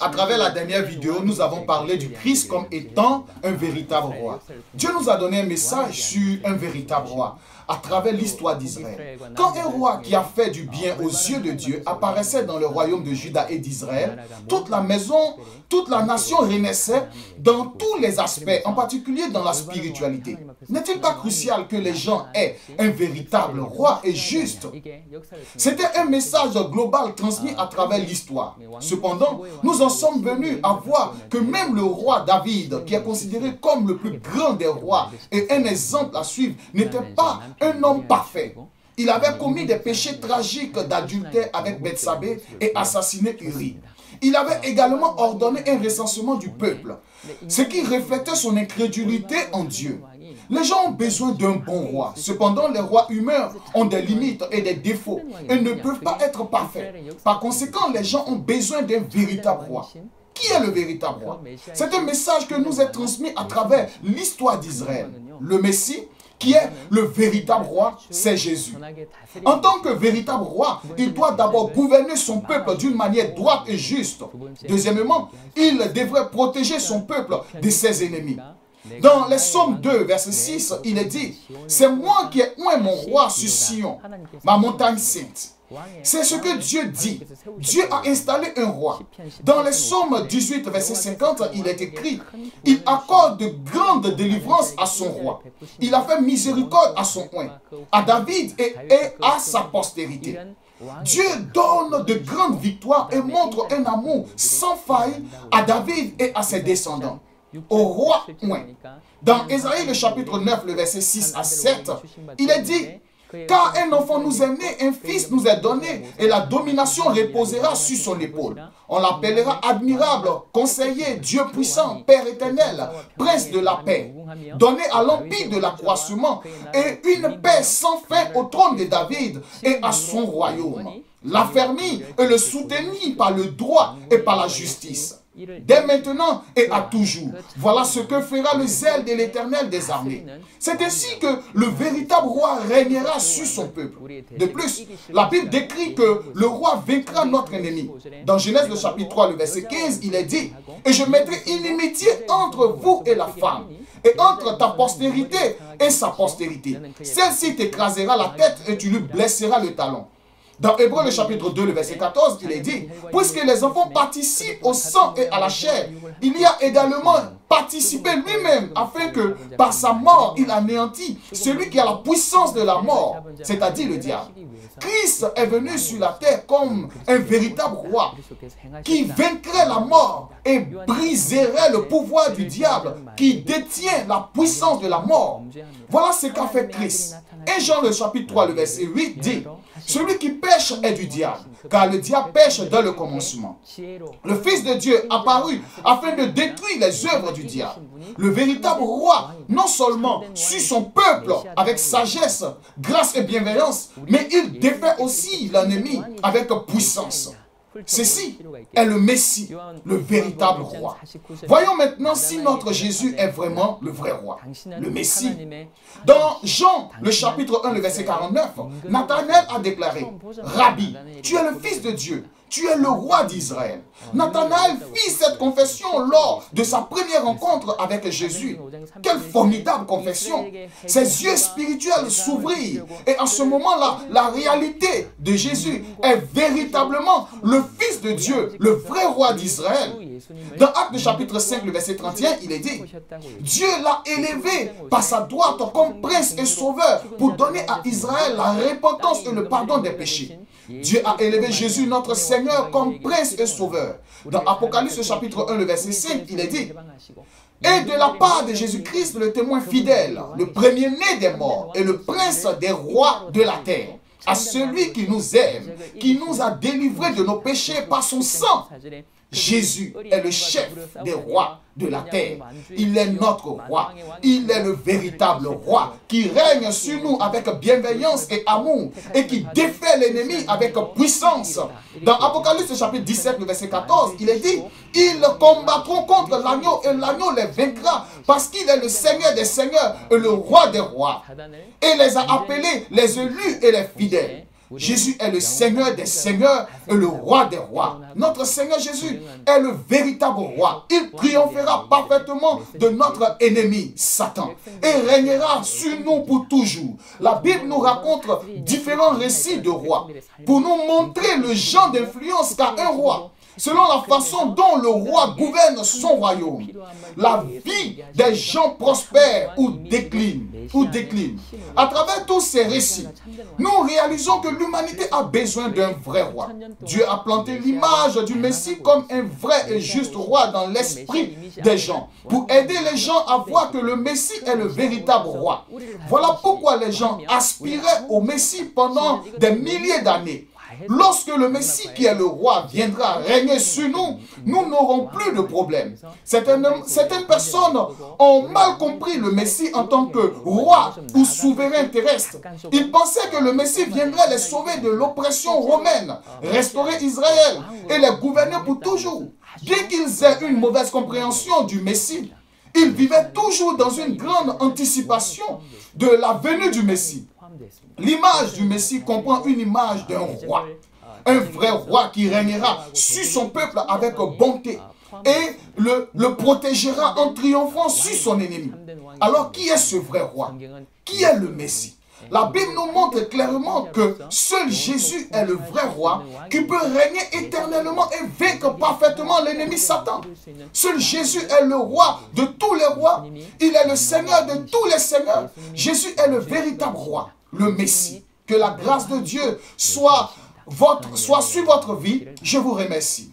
À travers la dernière vidéo, nous avons parlé du Christ comme étant un véritable roi. Dieu nous a donné un message sur un véritable roi à travers l'histoire d'Israël. Quand un roi qui a fait du bien aux yeux de Dieu apparaissait dans le royaume de Juda et d'Israël, toute la maison, toute la nation renaissait dans tous les aspects, en particulier dans la spiritualité. N'est-il pas crucial que les gens aient un véritable roi et juste? C'était un message global transmis à travers l'histoire. Cependant, nous en sommes venus à voir que même le roi David, qui est considéré comme le plus grand des rois et un exemple à suivre, n'était pas un homme parfait. Il avait commis des péchés tragiques d'adultère avec Bethsabée et assassiné Uri. Il avait également ordonné un recensement du peuple, ce qui reflétait son incrédulité en Dieu. Les gens ont besoin d'un bon roi. Cependant, les rois humains ont des limites et des défauts et ne peuvent pas être parfaits. Par conséquent, les gens ont besoin d'un véritable roi. Qui est le véritable roi? C'est un message que nous est transmis à travers l'histoire d'Israël. Le Messie, qui est le véritable roi, c'est Jésus. En tant que véritable roi, il doit d'abord gouverner son peuple d'une manière droite et juste. Deuxièmement, il devrait protéger son peuple de ses ennemis. Dans les Psaumes 2, verset 6, il est dit, « C'est moi qui ai oint mon roi sur Sion, ma montagne sainte. » C'est ce que Dieu dit. Dieu a installé un roi. Dans les Psaumes 18, verset 50, il est écrit, « Il accorde de grandes délivrances à son roi. Il a fait miséricorde à son oint, à David et à sa postérité. » Dieu donne de grandes victoires et montre un amour sans faille à David et à ses descendants. Au roi oint. Dans Ésaïe, le chapitre 9, le verset 6 à 7, il est dit, « Car un enfant nous est né, un fils nous est donné, et la domination reposera sur son épaule. On l'appellera admirable, conseiller, Dieu puissant, Père éternel, prince de la paix. Donné à l'empire de l'accroissement, et une paix sans fin au trône de David et à son royaume. L'affermir et le soutenir par le droit et par la justice. Dès maintenant et à toujours. Voilà ce que fera le zèle de l'Éternel des armées. C'est ainsi que le véritable roi régnera sur son peuple. De plus, la Bible décrit que le roi vaincra notre ennemi. Dans Genèse le chapitre 3, le verset 15, il est dit, « Et je mettrai inimitié entre vous et la femme, et entre ta postérité et sa postérité. Celle-ci t'écrasera la tête et tu lui blesseras le talon. » Dans Hébreux le chapitre 2, le verset 14, il est dit, « Puisque les enfants participent au sang et à la chair, il y a également participé lui-même, afin que par sa mort, il anéantit celui qui a la puissance de la mort, c'est-à-dire le diable. » Christ est venu sur la terre comme un véritable roi qui vaincrait la mort et briserait le pouvoir du diable qui détient la puissance de la mort. Voilà ce qu'a fait Christ. Et Jean le chapitre 3, le verset 8 dit, « Celui qui pêche est du diable, car le diable pêche dès le commencement. Le Fils de Dieu apparut afin de détruire les œuvres du diable. Le véritable roi, non seulement suit son peuple avec sagesse, grâce et bienveillance, mais il défait aussi l'ennemi avec puissance. Ceci est le Messie, le véritable roi. Voyons maintenant si notre Jésus est vraiment le vrai roi, le Messie. Dans Jean, le chapitre 1, le verset 49, Nathanaël a déclaré, « Rabbi, tu es le Fils de Dieu, tu es le roi d'Israël. » Nathanaël fit cette confession lors de sa première rencontre avec Jésus. Quelle formidable confession! Ses yeux spirituels s'ouvrirent et à ce moment-là, la réalité de Jésus est véritablement le Fils de Dieu, le vrai roi d'Israël. Dans Actes chapitre 5, le verset 31, il est dit, « Dieu l'a élevé par sa droite comme prince et sauveur pour donner à Israël la repentance et le pardon des péchés. » Dieu a élevé Jésus, notre Seigneur, comme prince et sauveur. Dans Apocalypse chapitre 1, le verset 5, il est dit, « Et de la part de Jésus-Christ, le témoin fidèle, le premier-né des morts et le prince des rois de la terre, à celui qui nous aime, qui nous a délivrés de nos péchés par son sang. » Jésus est le chef des rois de la terre. Il est notre roi. Il est le véritable roi qui règne sur nous avec bienveillance et amour et qui défait l'ennemi avec puissance. Dans Apocalypse chapitre 17, le verset 14, il est dit, « Ils combattront contre l'agneau et l'agneau les vaincra parce qu'il est le Seigneur des seigneurs et le roi des rois. Et les a appelés les élus et les fidèles. » Jésus est le Seigneur des seigneurs et le roi des rois. Notre Seigneur Jésus est le véritable roi. Il triomphera parfaitement de notre ennemi, Satan, et régnera sur nous pour toujours. La Bible nous raconte différents récits de rois pour nous montrer le genre d'influence qu'a un roi, selon la façon dont le roi gouverne son royaume. La vie des gens prospère ou décline. À travers tous ces récits, nous réalisons que l'humanité a besoin d'un vrai roi. Dieu a planté l'image du Messie comme un vrai et juste roi dans l'esprit des gens, pour aider les gens à voir que le Messie est le véritable roi. Voilà pourquoi les gens aspiraient au Messie pendant des milliers d'années. Lorsque le Messie qui est le roi viendra régner sur nous, nous n'aurons plus de problème. Certaines personnes ont mal compris le Messie en tant que roi ou souverain terrestre. Ils pensaient que le Messie viendrait les sauver de l'oppression romaine, restaurer Israël et les gouverner pour toujours. Bien qu'ils aient une mauvaise compréhension du Messie, ils vivaient toujours dans une grande anticipation de la venue du Messie. L'image du Messie comprend une image d'un roi, un vrai roi qui régnera sur son peuple avec bonté et le protégera en triomphant sur son ennemi. Alors qui est ce vrai roi? Qui est le Messie? La Bible nous montre clairement que seul Jésus est le vrai roi qui peut régner éternellement et vaincre parfaitement l'ennemi Satan. Seul Jésus est le roi de tous les rois. Il est le Seigneur de tous les seigneurs. Jésus est le véritable roi, le Messie. Que la grâce de Dieu soit sur votre vie. Je vous remercie.